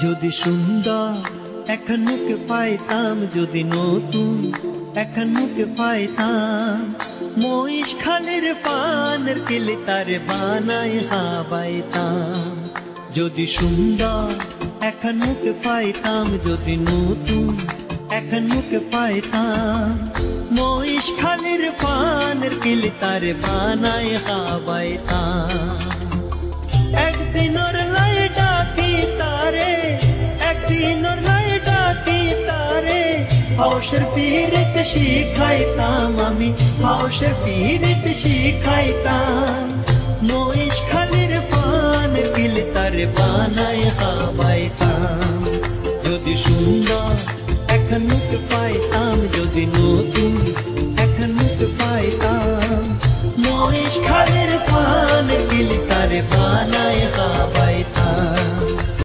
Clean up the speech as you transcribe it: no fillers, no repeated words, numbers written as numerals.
যদি সুন্দর এখন মুখে পাইতাম, যদি নতুন এখন মুখে পাইতাম, মহিষ খালের পানের কিলে তারে বানাই হাবাইতাম। যদি সুন্দর এখন মুখে পাইতাম, যদি নতুন এখন মুখে পাইতাম, মহিষ খালের পানের কিলে তারে বানাই হাবাইতাম। একদিন ওর লাই ডাকি তারে, একদিন ওর লাই ডাকি তারে, হাউসের পিরিত শিখাইতাম আমি, হাউসের পিরিত শিখাইতাম। মহিষ খালের পানের কিলে তারে বানাই খাবাইতাম। যদি সুন্দর এখন মুখে পাইতাম, যদি নতুন এখন মুখে পাইতাম, মহিষ খালের পানের কিলে তারে বানাই খাবাইতাম।